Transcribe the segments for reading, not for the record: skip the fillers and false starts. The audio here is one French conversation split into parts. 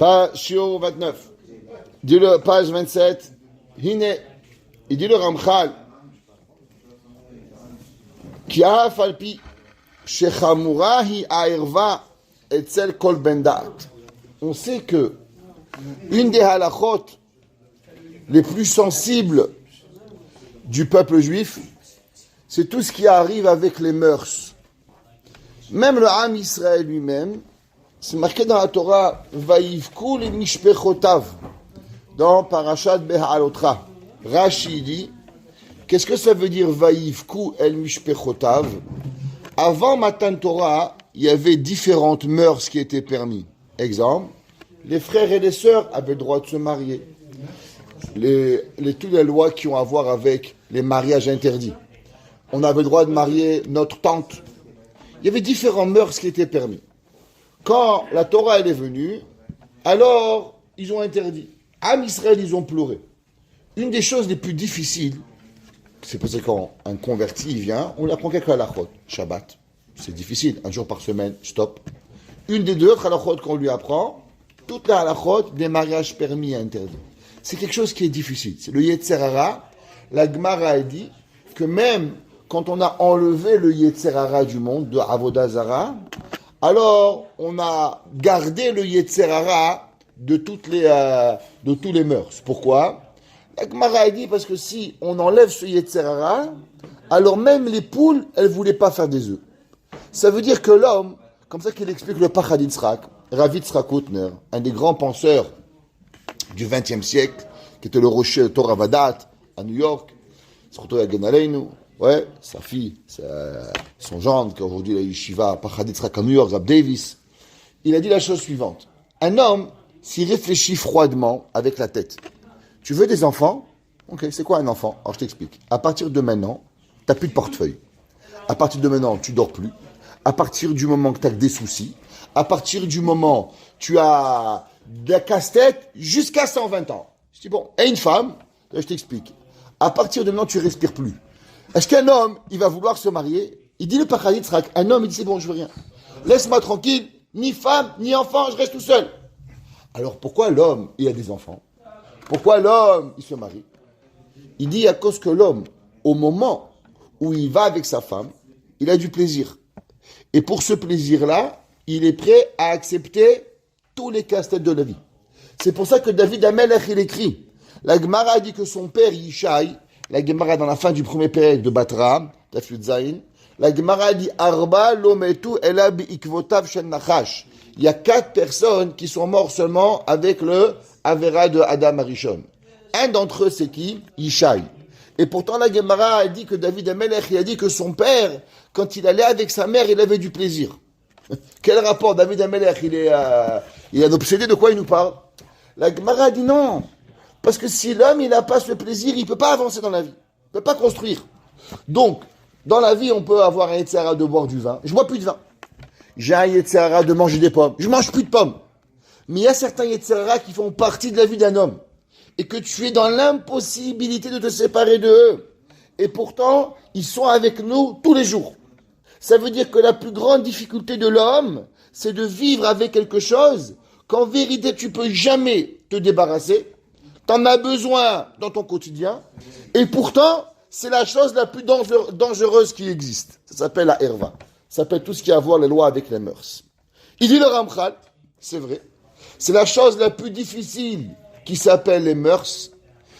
Page Shiur 29. Dis-le, page 27. Hine. Il dit le Ramchal. Ki af alpi shechamura hi airva etzel kol ben da'at. On sait que une des halachot les plus sensibles du peuple juif, c'est tout ce qui arrive avec les mœurs. Même le Ham Israël lui-même, c'est marqué dans la Torah, Vaïvku le mishpechotav, dans Parashat Beha'alotra. Rashi dit, qu'est-ce que ça veut dire Vaïvku el mishpechotav? Avant Matan Torah, il y avait différentes mœurs qui étaient permis. Exemple, les frères et les sœurs avaient le droit de se marier. Toutes les lois qui ont à voir avec les mariages interdits. On avait le droit de marier notre tante. Il y avait différents mœurs qui étaient permis. Quand la Torah elle est venue, alors ils ont interdit. Am Israël, ils ont pleuré. Une des choses les plus difficiles, c'est parce que quand un converti vient, on apprend quelques halachot. Shabbat, c'est difficile, un jour par semaine, stop. Une des deux halachot qu'on lui apprend, toute la halachot des mariages permis et interdits. C'est quelque chose qui est difficile. C'est le Yetzer Hara. La Gemara a dit que même quand on a enlevé le Yetzer Hara du monde, de Avodah Zara, alors on a gardé le Yetzer Hara de tous les mœurs. Pourquoi? La Gemara a dit parce que si on enlève ce Yetzer Hara, alors même les poules, elles ne voulaient pas faire des œufs. Ça veut dire que l'homme, comme ça qu'il explique le Pachad Yitzhak, Rav Yitzhak Hutner, un des grands penseurs du XXe siècle, qui était le rocher de Torah Vadat à New York, ouais, sa fille, son gendre, qui aujourd'hui est la yeshiva Pachad Yitzhak à New York, Rab Davis, il a dit la chose suivante. Un homme, s'il réfléchit froidement avec la tête, tu veux des enfants? Ok, c'est quoi un enfant? Alors je t'explique. À partir de maintenant, tu n'as plus de portefeuille. À partir de maintenant, tu dors plus. À partir du moment que tu as des soucis, à partir du moment tu as de la casse-tête jusqu'à 120 ans. Je dis bon, et une femme, là je t'explique. À partir de maintenant, tu ne respires plus. Est-ce qu'un homme, il va vouloir se marier? Il dit le Pachad Yitzhak, un homme, il dit c'est bon, je veux rien. Laisse-moi tranquille, ni femme, ni enfant, je reste tout seul. Alors pourquoi l'homme, il a des enfants? Pourquoi l'homme, il se marie? Il dit à cause que l'homme, au moment où il va avec sa femme, il a du plaisir. Et pour ce plaisir-là, il est prêt à accepter tous les casse-têtes de la vie. C'est pour ça que David Amelech, il écrit. La Gemara dit que son père, Yishai, la Gemara dans la fin du premier période de Batra, Tafyud Zayin, la Gemara dit Arba lometu ela bi'ikvotav shen nachash. Il y a 4 personnes qui sont mortes seulement avec le Avera de Adam Arishon. Un d'entre eux, c'est qui? Yishai. Et pourtant, la Gemara a dit que David Amelech, il a dit que son père, quand il allait avec sa mère, il avait du plaisir. Quel rapport? David Amelech, il est un obsédé, de quoi il nous parle? La Gemara a dit non. Parce que si l'homme, il n'a pas ce plaisir, il ne peut pas avancer dans la vie. Il ne peut pas construire. Donc, dans la vie, on peut avoir un Yetzer Hara de boire du vin. Je ne bois plus de vin. J'ai un Yetzer Hara de manger des pommes. Je ne mange plus de pommes. Mais il y a certains Yetzer Hara qui font partie de la vie d'un homme. Et que tu es dans l'impossibilité de te séparer d'eux. Et pourtant, ils sont avec nous tous les jours. Ça veut dire que la plus grande difficulté de l'homme, c'est de vivre avec quelque chose qu'en vérité, tu ne peux jamais te débarrasser. Tu en as besoin dans ton quotidien. Et pourtant, c'est la chose la plus dangereuse qui existe. Ça s'appelle la herva. Ça s'appelle tout ce qui a à voir les lois avec les mœurs. Il dit le Ramchal, c'est vrai, c'est la chose la plus difficile qui s'appelle les mœurs.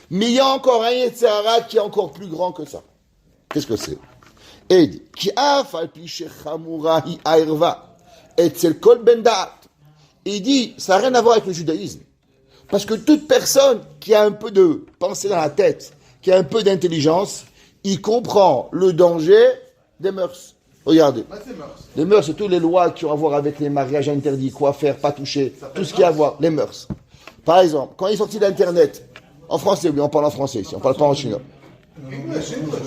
Mais il y a encore un Yetzer Hara qui est encore plus grand que ça. Qu'est-ce que c'est? Et il dit, Ki af al pi shechamura hi airva etzel kol ben da'at. Et il dit, ça n'a rien à voir avec le judaïsme. Parce que toute personne qui a un peu de pensée dans la tête, qui a un peu d'intelligence, il comprend le danger des mœurs. Regardez. Les mœurs, c'est toutes les lois qui ont à voir avec les mariages interdits, quoi faire, pas toucher, tout ce qui a à voir, les mœurs. Par exemple, quand il est sorti d'Internet, en français, oui, on parle en français ici, on parle pas en chinois.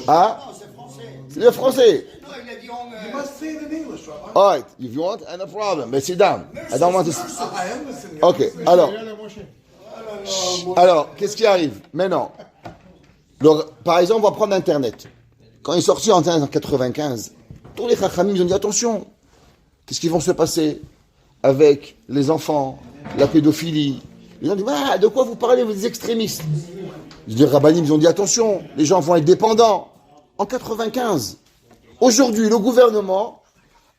Ah, c'est le français. All right, if you want, no problem, but sit down. I don't want to... Ok, alors, qu'est-ce qui arrive maintenant? Par exemple, on va prendre Internet. Quand il est sorti en 1995, tous les chachamim, ils ont dit attention, qu'est-ce qui va se passer avec les enfants, la pédophilie. Les gens disent, ah, de quoi vous parlez, vous êtes extrémistes? Les rabbinim, ils ont dit, attention, les gens vont être dépendants. En 95, aujourd'hui, le gouvernement,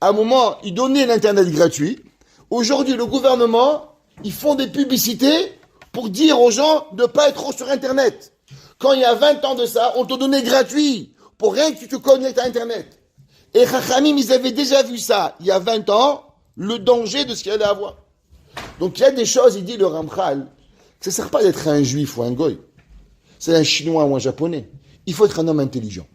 à un moment, il donnait l'Internet gratuit. Aujourd'hui, le gouvernement, ils font des publicités pour dire aux gens de ne pas être trop sur Internet. Quand il y a 20 ans de ça, on te donnait gratuit pour rien que tu te connectes à Internet. Et Chachamim, ils avaient déjà vu ça, il y a 20 ans, le danger de ce qu'il allait avoir. Donc il y a des choses, il dit le Ramchal, que ça ne sert pas d'être un juif ou un goy. C'est un chinois ou un japonais. Il faut être un homme intelligent.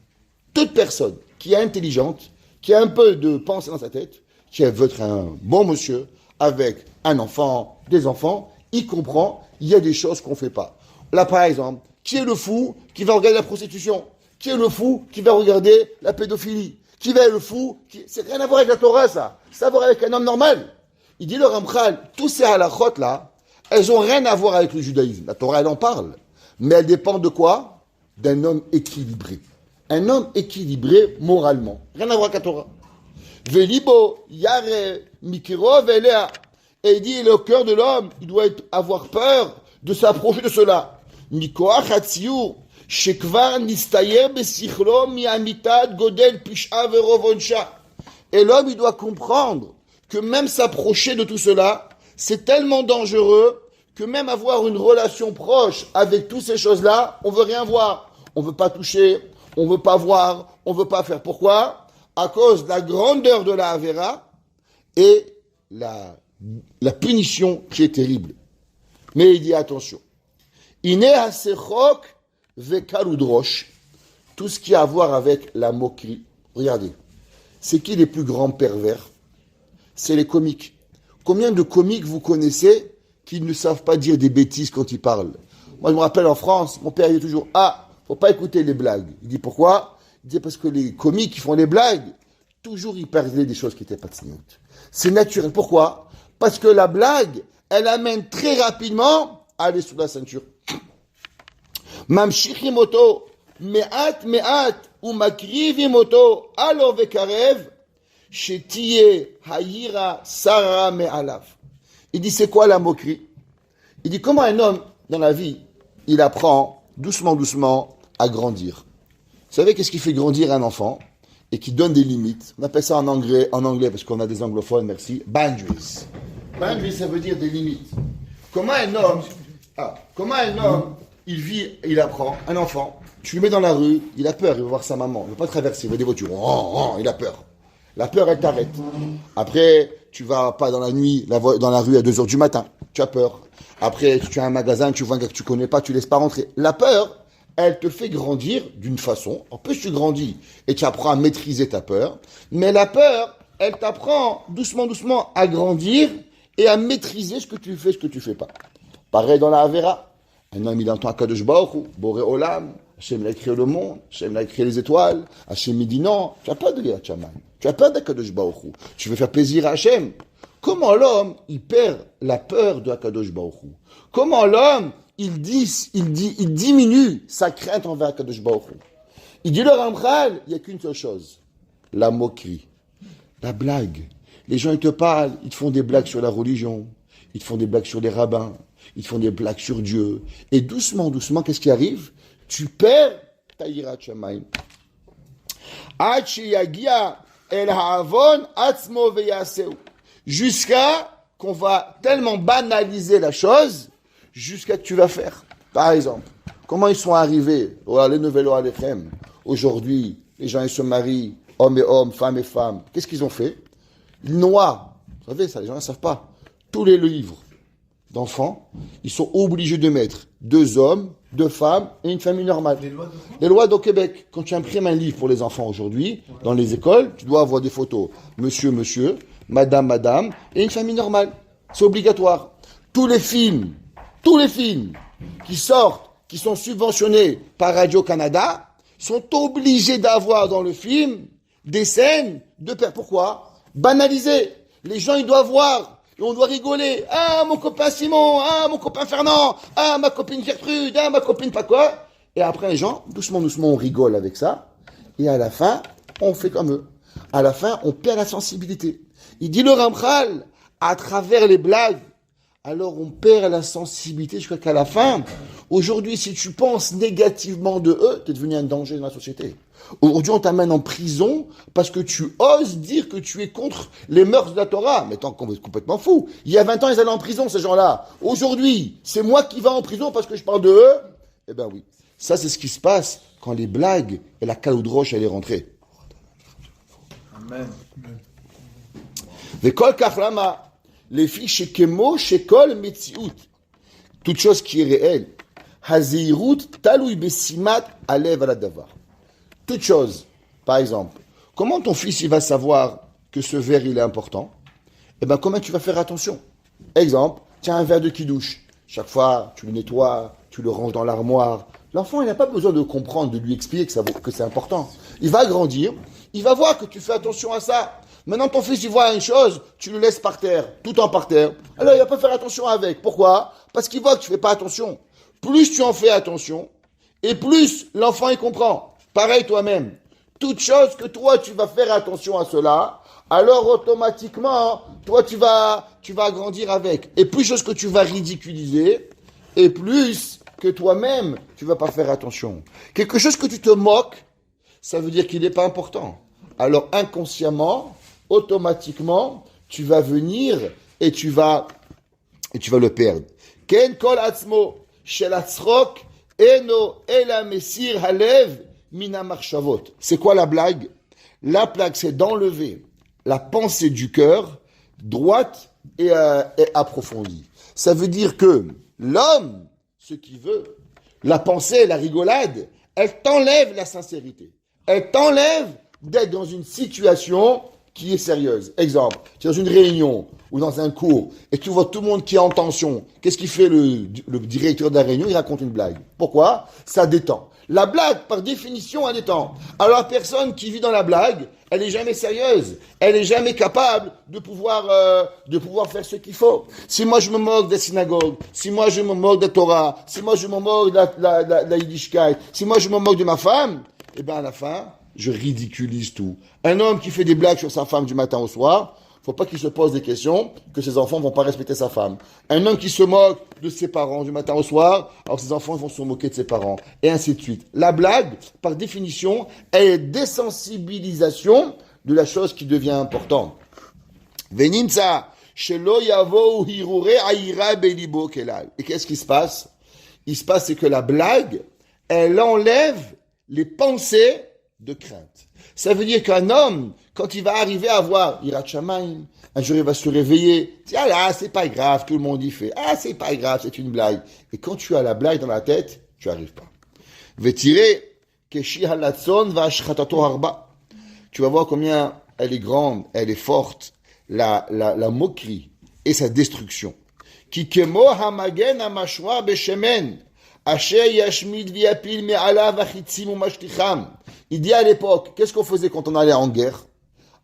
Toute personne qui est intelligente, qui a un peu de pensée dans sa tête, qui veut être un bon monsieur, avec un enfant, des enfants, il comprend, il y a des choses qu'on ne fait pas. Là, par exemple, qui est le fou qui va regarder la prostitution? Qui est le fou qui va regarder la pédophilie? Qui va être le fou C'est rien à voir avec la Torah, ça. C'est à voir avec un homme normal. Il dit le Ramchal, tous ces halachot là, elles n'ont rien à voir avec le judaïsme. La Torah, elle en parle. Mais elles dépendent de quoi? D'un homme équilibré. Un homme équilibré moralement. Rien à voir avec la Torah. Velibo, yare, mikiro, velea. Et il dit, le cœur de l'homme, il doit avoir peur de s'approcher de cela. Mikoach hatziur, shekvar nistayer besichlo miamitad godel pisha verovonsha. Et l'homme, il doit comprendre que même s'approcher de tout cela, c'est tellement dangereux que même avoir une relation proche avec toutes ces choses-là, on veut rien voir. On veut pas toucher, on veut pas voir, on veut pas faire. Pourquoi? À cause de la grandeur de la Avera et la punition qui est terrible. Mais il dit attention. Iné hasechok vekaludrosh. Tout ce qui a à voir avec la moquerie. Regardez. C'est qui les plus grands pervers? C'est les comiques. Combien de comiques vous connaissez qui ne savent pas dire des bêtises quand ils parlent? Moi, je me rappelle en France, mon père il dit toujours, faut pas écouter les blagues. Il dit pourquoi? Il dit parce que les comiques qui font les blagues, toujours ils parlaient des choses qui n'étaient pas tzniut. C'est naturel. Pourquoi? Parce que la blague, elle amène très rapidement à aller sous la ceinture. Mamshichimoto, me'at, ou makrivimoto, alo vekarev, shetiye hayira sara me'alav. Il dit, c'est quoi la moquerie? Il dit, comment un homme, dans la vie, il apprend doucement à grandir. Vous savez qu'est-ce qui fait grandir un enfant et qui donne des limites? On appelle ça en anglais parce qu'on a des anglophones, merci, boundaries. Boundaries, ça veut dire des limites. Comment un homme, il vit, il apprend, un enfant, tu le mets dans la rue, il a peur, il va voir sa maman, il ne veut pas traverser, il voit des voitures, il a peur. La peur, elle t'arrête. Après, tu vas pas dans la nuit, dans la rue à 2h du matin, tu as peur. Après, tu as un magasin, tu vois un gars que tu connais pas, tu laisses pas rentrer. La peur, elle te fait grandir d'une façon. En plus, tu grandis et tu apprends à maîtriser ta peur. Mais la peur, elle t'apprend doucement à grandir et à maîtriser ce que tu fais pas. Pareil dans la Avera. Un homme, il entend Akadosh Baruch Hu, Boré Olam, Hachem l'a créé le monde, Hachem l'a créé les étoiles. Hachem, il dit non, tu n'as pas de Yat Shamayim. Tu as peur d'Akadosh Baruch Hu. Tu veux faire plaisir à Hachem. Comment l'homme, il perd la peur de Akadosh Baruch Hu? Comment l'homme, il diminue sa crainte envers Akadosh Baruch Hu? Il dit le Ramchal, il n'y a qu'une seule chose. La moquerie. La blague. Les gens, ils te parlent, ils te font des blagues sur la religion. Ils te font des blagues sur les rabbins. Ils te font des blagues sur Dieu. Et doucement, qu'est-ce qui arrive? Tu perds ta yirat shamayim. Ad sheyagia el ha'avon atzmo veyaseu. Jusqu'à qu'on va tellement banaliser la chose, jusqu'à que tu vas faire. Par exemple, comment ils sont arrivés, les nouvelles Alechem, aujourd'hui, les gens ils se marient, hommes et hommes, femmes et femmes. Qu'est-ce qu'ils ont fait? Ils noient. Vous savez ça, les gens ne savent pas. Tous les livres d'enfants, ils sont obligés de mettre 2 hommes, 2 femmes et une famille normale. Les lois au Québec, quand tu imprimes un livre pour les enfants aujourd'hui, dans les écoles, tu dois avoir des photos. Monsieur, madame, et une famille normale. C'est obligatoire. Tous les films qui sortent, qui sont subventionnés par Radio-Canada, sont obligés d'avoir dans le film des scènes de père. Pourquoi? Banaliser. Les gens, ils doivent voir. Et on doit rigoler. Ah, mon copain Simon. Ah, mon copain Fernand. Ah, ma copine Gertrude. Ah, ma copine pas quoi. Et après, les gens, doucement, on rigole avec ça. Et à la fin, on fait comme eux. À la fin, on perd la sensibilité. Il dit le Ramchal, à travers les blagues, alors on perd la sensibilité jusqu'à la fin. Aujourd'hui, si tu penses négativement de eux, tu es devenu un danger dans la société. Aujourd'hui, on t'amène en prison parce que tu oses dire que tu es contre les mœurs de la Torah. Mais tant qu'on est complètement fou. Il y a 20 ans, ils allaient en prison, ces gens-là. Aujourd'hui, c'est moi qui vais en prison parce que je parle de eux. Eh ben oui. Ça, c'est ce qui se passe quand les blagues et la caloudroche, elle est rentrée. Amen. Vekol kachlama. Les filles chez Kemo, chez Kol, Metsiout. Toute chose qui est réelle. Hazeirut, Taloui Besimat, Alev Aladavar. Toute chose. Par exemple, comment ton fils il va savoir que ce verre il est important? Eh bien, comment tu vas faire attention? Exemple, tiens un verre de kidouche. Chaque fois, tu le nettoies, tu le ranges dans l'armoire. L'enfant, il n'a pas besoin de comprendre, de lui expliquer que c'est important. Il va grandir, il va voir que tu fais attention à ça. Maintenant, ton fils, il voit une chose, tu le laisses par terre, tout en par terre. Alors, il va pas faire attention avec. Pourquoi? Parce qu'il voit que tu fais pas attention. Plus tu en fais attention, et plus l'enfant, il comprend. Pareil toi-même. Toute chose que toi, tu vas faire attention à cela, alors automatiquement, toi, tu vas grandir avec. Et plus chose que tu vas ridiculiser, et plus que toi-même, tu vas pas faire attention. Quelque chose que tu te moques, ça veut dire qu'il n'est pas important. Alors, inconsciemment, automatiquement, tu vas venir et tu vas le perdre. Ken kol atzmo shel atzrok eno ela mesir halev mina marshavot. C'est quoi la blague? La blague, c'est d'enlever la pensée du cœur droite et approfondie. Ça veut dire que l'homme, ce qu'il veut, la pensée, la rigolade, elle t'enlève la sincérité. Elle t'enlève d'être dans une situation qui est sérieuse. Exemple, tu es dans une réunion ou dans un cours et tu vois tout le monde qui est en tension. Qu'est-ce qu'il fait le directeur de la réunion? Il raconte une blague. Pourquoi? Ça détend. La blague, par définition, elle détend. Alors la personne qui vit dans la blague, elle n'est jamais sérieuse. Elle n'est jamais capable de pouvoir faire ce qu'il faut. Si moi je me moque des synagogues, si moi je me moque de la Torah, si moi je me moque de la Yiddishkeit, si moi je me moque de ma femme, eh bien à la fin, je ridiculise tout. Un homme qui fait des blagues sur sa femme du matin au soir, faut pas qu'il se pose des questions que ses enfants vont pas respecter sa femme. Un homme qui se moque de ses parents du matin au soir, alors ses enfants vont se moquer de ses parents. Et ainsi de suite. La blague, par définition, est désensibilisation de la chose qui devient importante. Venimsa, shelo yavo hirure aira belibo kelal. Et qu'est-ce qui se passe? Il se passe, c'est que la blague, elle enlève les pensées de crainte. Ça veut dire qu'un homme, quand il va arriver à avoir Yirat Shamayim, un jour il va se réveiller, ah là, c'est pas grave, tout le monde y fait, ah c'est pas grave, c'est une blague. Et quand tu as la blague dans la tête, tu arrives pas. Vetiré, keshi halatson vashchatato harba. Tu vas voir combien elle est grande, elle est forte, la moquerie et sa destruction. Ki kemo hamagen hamashwa beshemen. Il dit à l'époque, qu'est-ce qu'on faisait quand on allait en guerre?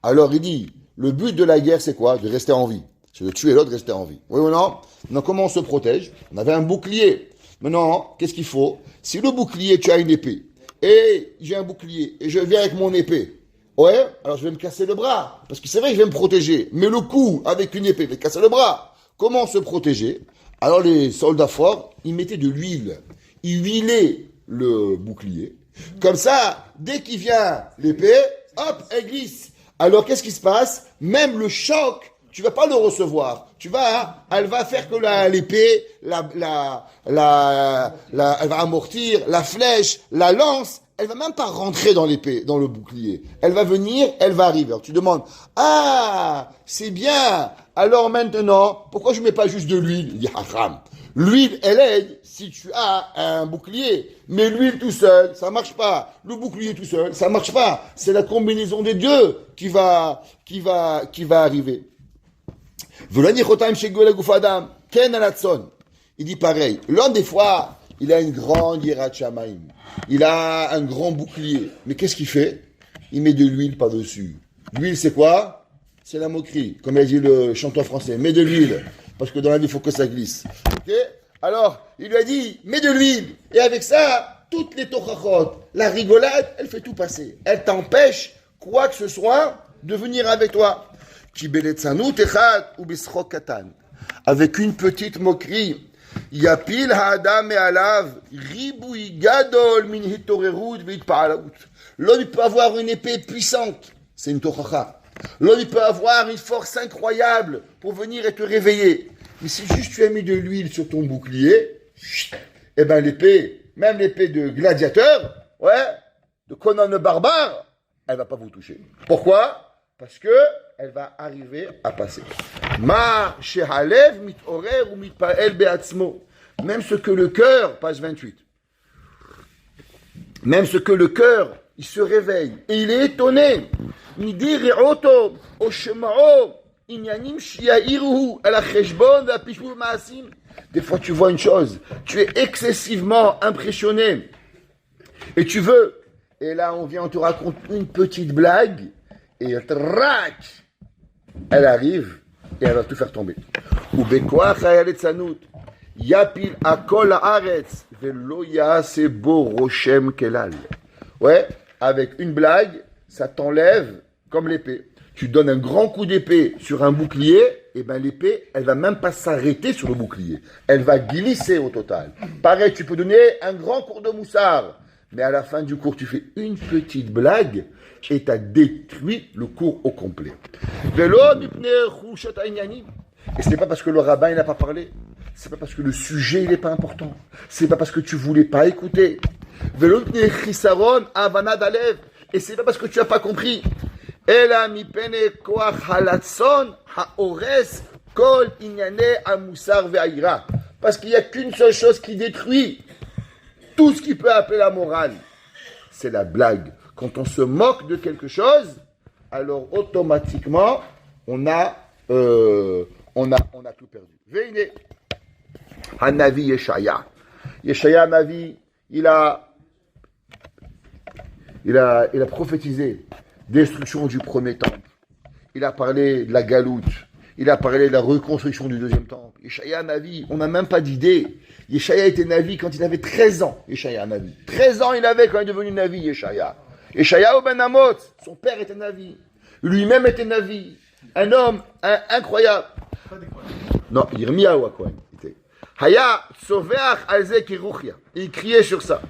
Alors il dit, le but de la guerre c'est quoi? De rester en vie. C'est de tuer l'autre, de rester en vie. Oui ou non? Donc comment on se protège? On avait un bouclier. Maintenant, qu'est-ce qu'il faut? Si le bouclier, tu as une épée, et j'ai un bouclier, et je viens avec mon épée, ouais, alors je vais me casser le bras, parce que c'est vrai que je vais me protéger, mais le coup, avec une épée, je vais casser le bras. Comment se protéger? Alors les soldats forts, ils mettaient de l'huile. Ils huilaient le bouclier. Comme ça, dès qu'il vient l'épée, hop, elle glisse. Alors qu'est-ce qui se passe? Même le choc, tu vas pas le recevoir. Elle va faire que l'épée, elle va amortir, la flèche, la lance, elle va même pas rentrer dans l'épée, dans le bouclier. Elle va venir, elle va arriver. Alors tu demandes, ah, c'est bien. Alors maintenant, pourquoi je mets pas juste de l'huile? Il dit, haram. L'huile, elle aide si tu as un bouclier. Mais l'huile tout seul, ça marche pas. Le bouclier tout seul, ça marche pas. C'est la combinaison des deux qui va arriver. Il dit pareil. L'homme, des fois, il a une grande yirat shamayim. Il a un grand bouclier. Mais qu'est-ce qu'il fait? Il met de l'huile par-dessus. L'huile, c'est quoi? C'est la moquerie. Comme a dit le chanteur français. Mets de l'huile. Parce que dans la vie, il faut que ça glisse. Ok? Alors, il lui a dit, mets de l'huile. Et avec ça, toutes les tochachot, la rigolade, elle fait tout passer. Elle t'empêche, quoi que ce soit, de venir avec toi. avec une petite moquerie. Yapil ha'adam me'alav, ribui gadol min hitorerut ve'itpa'alaut. L'homme il peut avoir une épée puissante, c'est une tochacha. L'homme il peut avoir une force incroyable pour venir et te réveiller. Mais si juste tu as mis de l'huile sur ton bouclier, eh ben l'épée, même l'épée de gladiateur, de Conan le barbare, elle va pas vous toucher. Pourquoi? Parce que elle va arriver à passer. Ma shehalev mitorer ou mitpael beatzmo. Même ce que le cœur, page 28. Même ce que le cœur, il se réveille et il est étonné. Midi re'oto o shema'o inyanim shiya'iruhu ala cheshbon ve'apishbu ma'asim. Des fois tu vois une chose, tu es excessivement impressionné et tu veux. Et là on vient, on te raconte une petite blague et trac, elle arrive et elle va tout faire tomber. Ubekoach hayaletzanut yapil akol haaretz velo ya'ase bo roshem kelal. Ouais, avec une blague, ça t'enlève comme l'épée. Tu donnes un grand coup d'épée sur un bouclier, et ben l'épée, elle va même pas s'arrêter sur le bouclier. Elle va glisser au total. Pareil, tu peux donner un grand cours de moussard, mais à la fin du cours, tu fais une petite blague et tu as détruit le cours au complet. Et ce n'est pas parce que le rabbin il n'a pas parlé, c'est pas parce que le sujet il n'est pas important, c'est pas parce que tu voulais pas écouter. Et c'est pas parce que tu n'as pas compris. Parce qu'il n'y a qu'une seule chose qui détruit tout ce qui peut appeler la morale. C'est la blague. Quand on se moque de quelque chose, alors automatiquement, on a tout perdu. Veine, Hanavi Yeshaya. Yeshaya Navi, il a prophétisé destruction du premier temple. Il a parlé de la galoute. Il a parlé de la reconstruction du deuxième temple. Yeshaya Navi, on n'a même pas d'idée. Yeshaya était Navi quand il avait 13 ans. Yeshaya Navi. 13 ans il avait quand il est devenu Navi, Yeshaya. Yeshaya Ben Amot, son père était Navi. Lui-même était Navi. Un homme incroyable. Non, Yirmiyahu à quoi Haya Tsoveach Alze Kiruchia. Il criait sur ça.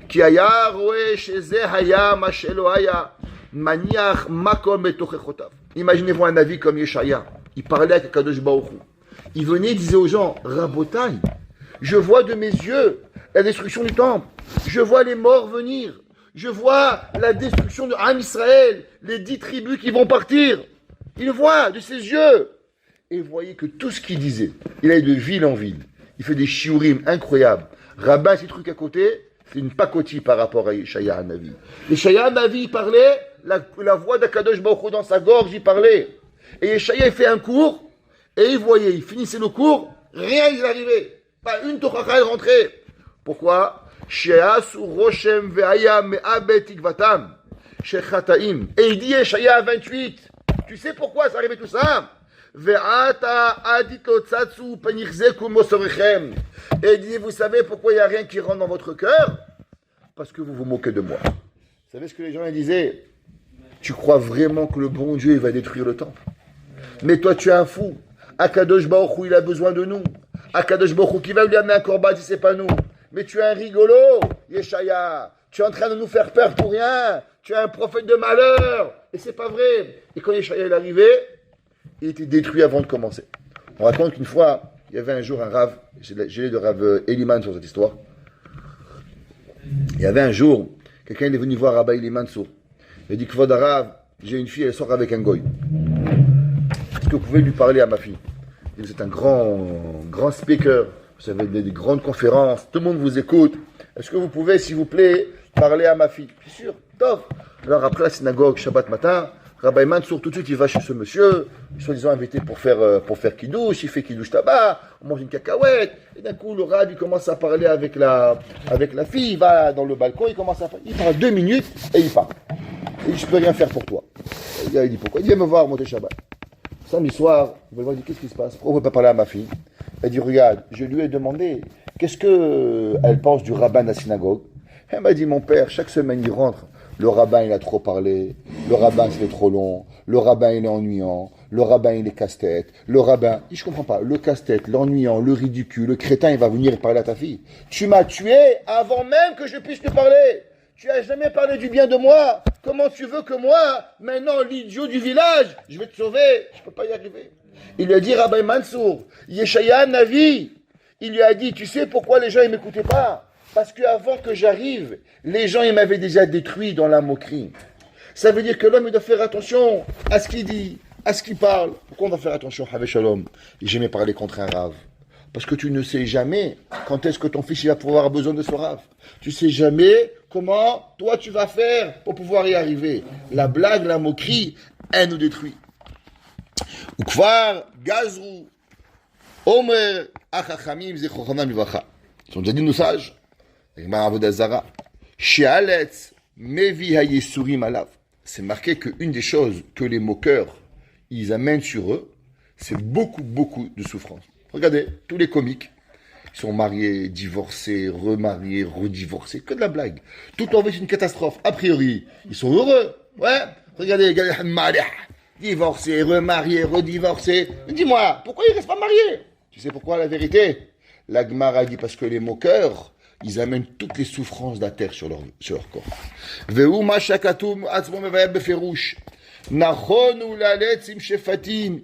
Ki haya roe sheze haya mashelo haya maniach makom betochechotav. Imaginez-vous un Navi comme Yeshaya. Il parlait avec Kadosh Baruch Hu. Il venait, il disait aux gens, Rabotai, je vois de mes yeux la destruction du temple. Je vois les morts venir. Je vois la destruction de Am Israël, les 10 tribus qui vont partir. Il voit de ses yeux. Et vous voyez que tout ce qu'il disait, il allait de ville en ville. Il fait des shiurim incroyables. Rabbin, ces trucs à côté, c'est une pacotille par rapport à Yeshaya Navi. Yeshaya Navi, il parlait, la voix d'Akadosh Baruch Hu dans sa gorge, il parlait. Et Yeshaya, il fait un cours, et il voyait, il finissait le cours, rien il arrivait. Pas une tochacha, elle rentrait. Pourquoi? Sheasu Roshem Ve'aya Me'abet Ikvatam Shechataim. Et il dit Yeshaya 28. Tu sais pourquoi ça arrivait tout ça? Ve'ata adito tsatsu panichzeku mosorechem. Et il dit, vous savez pourquoi il n'y a rien qui rentre dans votre cœur? Parce que vous vous moquez de moi. Vous savez ce que les gens disaient? Tu crois vraiment que le bon Dieu il va détruire le temple? Mais toi tu es un fou. Akadosh Baruch Hu il a besoin de nous. Akadosh Baruch Hu qui va lui amener un corban si c'est pas nous. Mais tu es un rigolo, Yeshaya. Tu es en train de nous faire peur pour rien. Tu es un prophète de malheur. Et c'est pas vrai. Et quand Yeshaya est arrivé, il était détruit avant de commencer. On raconte qu'une fois, il y avait un jour un Rav, j'ai lu de Rav Eliman sur cette histoire. Il y avait un jour, quelqu'un est venu voir Rabbi Eliman Sour. Il a dit, Kvod Rav, j'ai une fille, elle sort avec un goy. Est-ce que vous pouvez lui parler à ma fille? Vous êtes un grand speaker, vous avez des grandes conférences, tout le monde vous écoute. Est-ce que vous pouvez, s'il vous plaît, parler à ma fille? Bien sûr, top. Alors après la synagogue, Shabbat matin, Rabbi Mansour, tout de suite, il va chez ce monsieur, soi-disant invité pour faire kidouche, il fait kidouche tabac, on mange une cacahuète, et d'un coup, le Rabbi commence à parler avec la fille, il va dans le balcon, il parle 2 minutes, et il part. Il dit, je peux rien faire pour toi. Il dit, pourquoi? Il dit, viens me voir, monter Shabbat. Samedi soir, il dit, qu'est-ce qui se passe? Pourquoi on ne peut pas parler à ma fille? Elle dit, regarde, je lui ai demandé, qu'est-ce qu'elle pense du rabbin de la synagogue? Elle m'a dit, mon père, chaque semaine, il rentre. Le rabbin, il a trop parlé. Le rabbin, c'était trop long. Le rabbin, il est ennuyant. Le rabbin, il est casse-tête. Le rabbin, je comprends pas. Le casse-tête, l'ennuyant, le ridicule, le crétin, il va venir parler à ta fille. Tu m'as tué avant même que je puisse te parler. Tu as jamais parlé du bien de moi. Comment tu veux que moi, maintenant, l'idiot du village, je vais te sauver? Je peux pas y arriver. Il lui a dit, Rabbi Mansour, Yeshaya Navi, il lui a dit, tu sais pourquoi les gens ne m'écoutaient pas? Parce qu'avant que j'arrive, les gens ils m'avaient déjà détruit dans la moquerie. Ça veut dire que l'homme il doit faire attention à ce qu'il dit, à ce qu'il parle. Pourquoi on doit faire attention, Havé Shalom? J'ai jamais parlé contre un rave. Parce que tu ne sais jamais quand est-ce que ton fils il va pouvoir avoir besoin de ce rave. Tu sais jamais comment toi tu vas faire pour pouvoir y arriver. La blague, la moquerie, elle nous détruit. Ukvar, Gazrou, Omer, Achachamim, Zechochanam, Ivacha. Ils sont déjà dit nos sages. C'est marqué qu'une des choses que les moqueurs ils amènent sur eux, c'est beaucoup de souffrance. Regardez, tous les comiques, ils sont mariés, divorcés, remariés, redivorcés, que de la blague. Tout en fait c'est une catastrophe. A priori, ils sont heureux. Ouais, regardez, divorcés, remariés, redivorcés. Dis-moi, pourquoi ils ne restent pas mariés? Tu sais pourquoi la vérité? La Gemara dit parce que les moqueurs, ils amènent toutes les souffrances de la terre sur leur corps.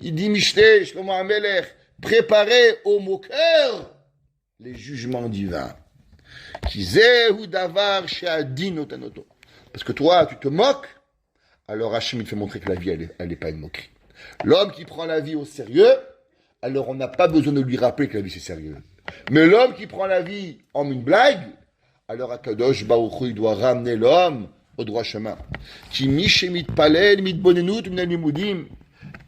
Il dit Mishlei, Shlomo HaMelech, préparez aux moqueurs les jugements divins. Parce que toi, tu te moques, alors Hachem il te fait montrer que la vie, elle n'est pas une moquerie. L'homme qui prend la vie au sérieux, alors on n'a pas besoin de lui rappeler que la vie c'est sérieux. Mais l'homme qui prend la vie en une blague, alors Akadosh Baruch Hu, il doit ramener l'homme au droit chemin. Ki mi shemit palel mitbonenut min alimudim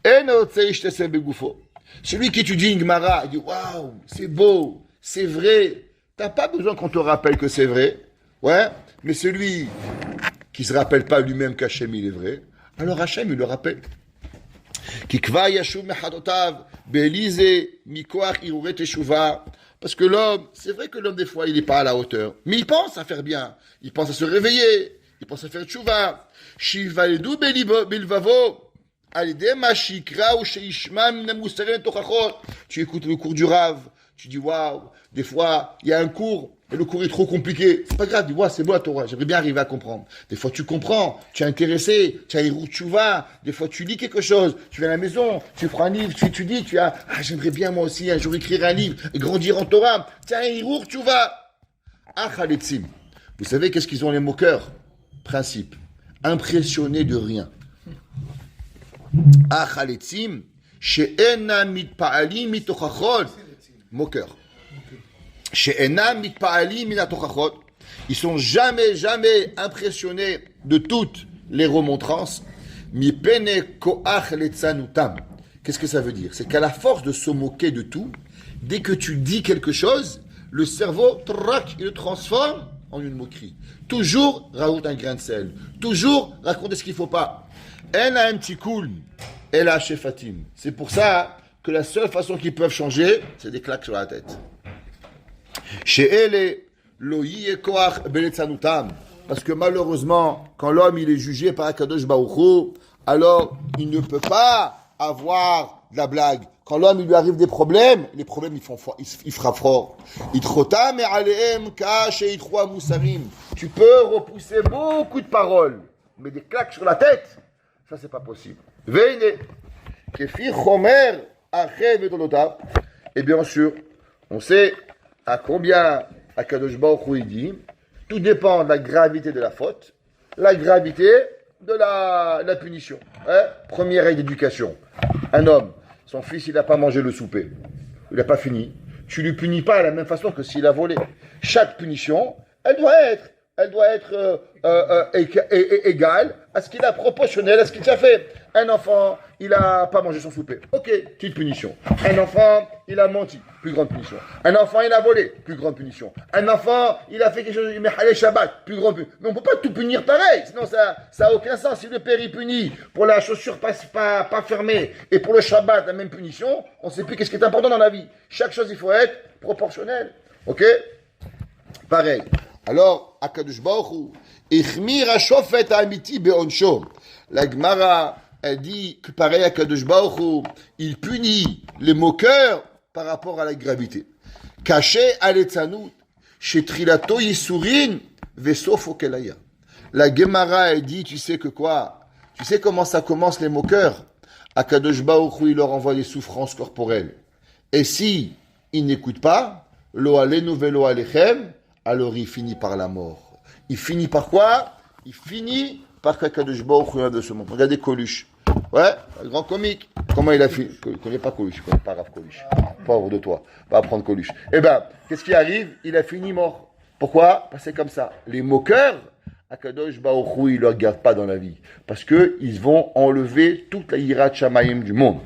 en otzei ishtesem begufo. Celui qui étudie une Gemara, il dit waouh, c'est beau, c'est vrai. T'as pas besoin qu'on te rappelle que c'est vrai, ouais. Mais celui qui se rappelle pas lui-même qu'Hachem il est vrai, alors Hachem il le rappelle. Kikva yashuv mechadotav be'elize mikoach iruret teshuva. Parce que l'homme, c'est vrai que l'homme des fois il n'est pas à la hauteur, mais il pense à faire bien, il pense à se réveiller, il pense à faire teshuva. Shivaldu bilvavo. Tu écoutes le cours du Rav, tu dis waouh, des fois il y a un cours et le cours est trop compliqué. C'est pas grave, dis waouh, c'est beau la Torah, j'aimerais bien arriver à comprendre. Des fois tu comprends, tu es intéressé, tu as Hirut Tshuva, des fois tu lis quelque chose, tu viens à la maison, tu prends un livre, tu étudies, tu as j'aimerais bien moi aussi un jour écrire un livre et grandir en Torah. Tiens, Hirut Tshuva. Achaletzim. Vous savez qu'est-ce qu'ils ont les moqueurs? Principe, impressionnés de rien. Achaletzim, she'ena mitpa'alim mitochachot, moqueur. She'ena mitpa'alim minatochachot, ils sont jamais impressionnés de toutes les remontrances. Mipene koach letzanutam. Qu'est-ce que ça veut dire? C'est qu'à la force de se moquer de tout, dès que tu dis quelque chose, le cerveau, il le transforme en une moquerie. Toujours rajoute un grain de sel. Toujours raconter ce qu'il ne faut pas. Elle a un petit cool. Elle a chez Fatim. C'est pour ça que la seule façon qu'ils peuvent changer, c'est des claques sur la tête. Chez elle, loyi et koach beletzanutam. Parce que malheureusement, quand l'homme il est jugé par Akadosh Baruch Hu, alors il ne peut pas avoir de la blague. Quand l'homme il lui arrive des problèmes, les problèmes ils frappent fort. Itrotam et aleem kash et itroi musarim. Tu peux repousser beaucoup de paroles, mais des claques sur la tête, ça c'est pas possible. Veine, kefi chomer achev et dolotav. Et bien sûr, on sait à combien Akadosh Baruch Hu il dit. Tout dépend de la gravité de la faute, la gravité de la punition. Première règle d'éducation. Un homme, son fils, il n'a pas mangé le souper. Il n'a pas fini. Tu ne lui punis pas de la même façon que s'il a volé. Chaque punition, elle doit être égale à ce qu'il a, proportionnelle à ce qu'il a fait. Un enfant, il n'a pas mangé son souper. Ok, petite punition. Un enfant, il a menti. Plus grande punition. Un enfant, il a volé. Plus grande punition. Un enfant, il a fait quelque chose, il met halé Shabbat. Plus grande punition. Mais on ne peut pas tout punir pareil. Sinon, ça n'a aucun sens. Si le père, il punit pour la chaussure pas fermée et pour le Shabbat, la même punition, on ne sait plus qu'est-ce qui est important dans la vie. Chaque chose, il faut être proportionnel. Ok? Pareil. Alors, Akadosh Baruch Hu, Ichmir HaShofet HaAmiti BeOnsho. La Gemara elle dit que pareil à Kadosh Baruch Hu, il punit les moqueurs par rapport à la gravité. Caché à l'etzanout, chez Trilato Yisurin, Vesofo Kelaya. La Gemara, elle dit, tu sais que quoi? Tu sais comment ça commence les moqueurs? À Kadosh Baruch Hu, il leur envoie des souffrances corporelles. Et si ils n'écoutent pas, Lo alenu velo alechem, alors il finit par la mort. Il finit par quoi? Il finit par Kadosh Baruch Hu de ce monde. Regardez Coluche. Ouais, un grand comique. Comment il a fini? Je ne connais pas Coluche, je ne connais pas Rav Coluche. Pauvre de toi, va apprendre Coluche. Eh ben, qu'est-ce qui arrive? Il a fini mort. Pourquoi? Parce que c'est comme ça. Les moqueurs, Akadosh Baruch Hu, ils ne le regardent pas dans la vie. Parce qu'ils vont enlever toute la hirat shamayim du monde.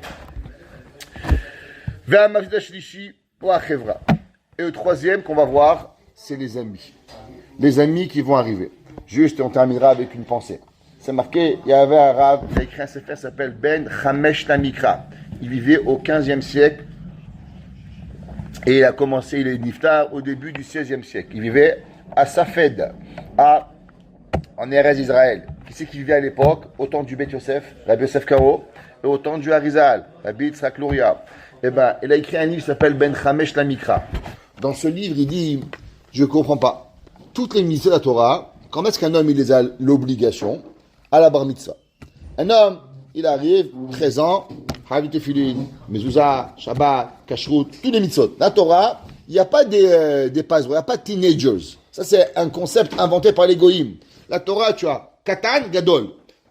Et le troisième qu'on va voir, c'est les amis. Les amis qui vont arriver. Juste, on terminera avec une pensée. C'est marqué, il y avait un Rav qui a écrit un sefer qui s'appelle Ben Chamesh Tamikra. Il vivait au 15e siècle et il a commencé, il est niftar au début du 16e siècle. Il vivait à Safed, en Erez Israël. Qui c'est qui vivait à l'époque? Au temps du Beth Yosef, Rabbi Yosef Karo, et au temps du Harizal, Rabbi Yitzhak Luria. Eh ben, il a écrit un livre qui s'appelle Ben Chamesh Tamikra. Dans ce livre, il dit, je ne comprends pas. Toutes les mitzvot de la Torah, quand est-ce qu'un homme il les a l'obligation? À la bar mitzvah. Un homme, il arrive, 13 ans, Havit Tefillin, Mezuzah, Shabbat, Kashrut, tous les mitzvot. La Torah, il n'y a pas des passes, il n'y a pas de teenagers. Ça, c'est un concept inventé par les goïms. La Torah, tu as Katan, Gadol.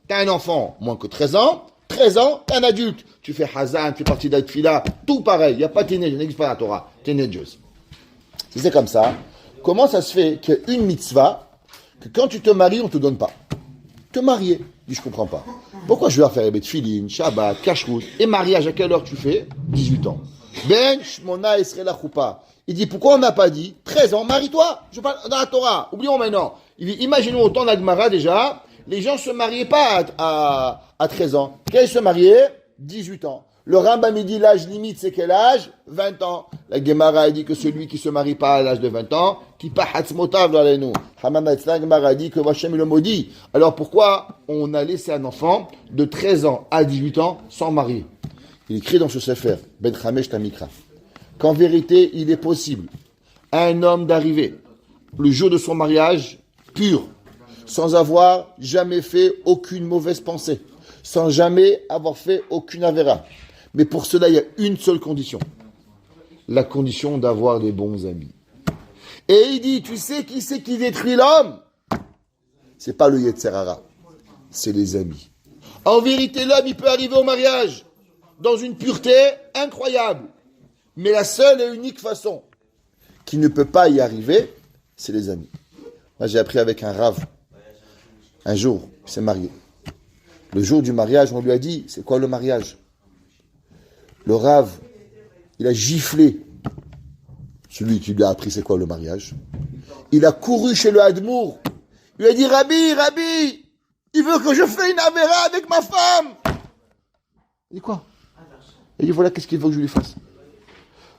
Tu as un enfant, moins que 13 ans, t'es un adulte. Tu fais Hazan, tu fais partie d'Atfila, tout pareil. Il n'y a pas de teenagers, il n'existe pas la Torah. Teenagers. Si c'est comme ça, comment ça se fait qu'il y a une mitzvah que quand tu te maries, on ne te donne pas? Te marier. Je ne comprends pas. Pourquoi je vais faire Betfilin, Shabbat, Kashrut, et mariage, à quelle heure tu fais? 18 ans. Ben, Shmona, Esrela, Choupa. Il dit, pourquoi on n'a pas dit 13 ans, marie-toi? Je parle dans la Torah. Oublions maintenant. Il dit, imaginons au temps d'Agmara déjà, les gens ne se mariaient pas à 13 ans. Quand ils se mariaient? 18 ans. Le Rambam il dit l'âge limite c'est quel âge? 20 ans. La Gemara dit que celui qui se marie pas à l'âge de 20 ans, qui pas hatzmotav dans les nous. La Gemara dit que Hachem il le maudit. Alors pourquoi on a laissé un enfant de 13 ans à 18 ans sans marier? Il écrit dans ce sefer, Ben Chamesh Tamikra, qu'en vérité il est possible à un homme d'arriver le jour de son mariage pur, sans avoir jamais fait aucune mauvaise pensée, sans jamais avoir fait aucune avéra. Mais pour cela, il y a une seule condition. La condition d'avoir des bons amis. Et il dit, tu sais qui c'est qui détruit l'homme? C'est pas le Yetzer Hara, c'est les amis. En vérité, l'homme, il peut arriver au mariage dans une pureté incroyable. Mais la seule et unique façon qui ne peut pas y arriver, c'est les amis. Moi, j'ai appris avec un Rav. Un jour, il s'est marié. Le jour du mariage, on lui a dit, c'est quoi le mariage? Le Rav, il a giflé celui qui lui a appris c'est quoi le mariage. Il a couru chez le Hadmour. Il lui a dit, Rabbi, il veut que je fasse une avéra avec ma femme. Il dit quoi? Il dit, voilà, qu'est-ce qu'il veut que je lui fasse?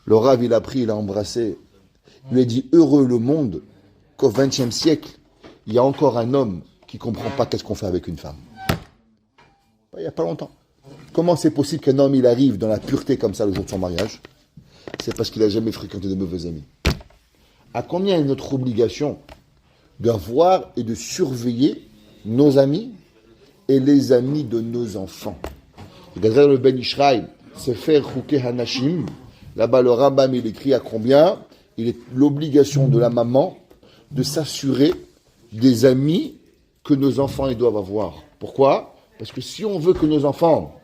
Le Rav, il a pris, il a embrassé. Il lui a dit, heureux le monde qu'au XXe siècle, il y a encore un homme qui ne comprend pas qu'est-ce qu'on fait avec une femme. Il n'y a pas longtemps. Comment c'est possible qu'un homme il arrive dans la pureté comme ça le jour de son mariage? C'est parce qu'il n'a jamais fréquenté de mauvais amis. À combien est notre obligation d'avoir et de surveiller nos amis et les amis de nos enfants? Regardez le Ben Ishraï, c'est faire Chouké Hanashim. Là-bas, le Rambam il écrit à combien? Il est l'obligation de la maman de s'assurer des amis que nos enfants ils doivent avoir. Pourquoi? Parce que si on veut que nos enfants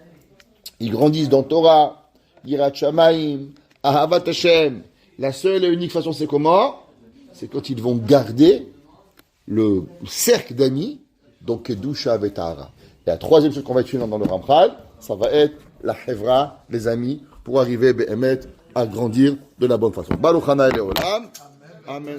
ils grandissent dans Torah, Yirat Shamayim, Ahavat Hashem, la seule et unique façon c'est comment? C'est quand ils vont garder le cercle d'amis, donc Kedusha Avet Tahara. Et la troisième chose qu'on va étudier dans le Ramchal, ça va être la Hevra, les amis, pour arriver à grandir de la bonne façon. Baruch Hana Leolam. Amen.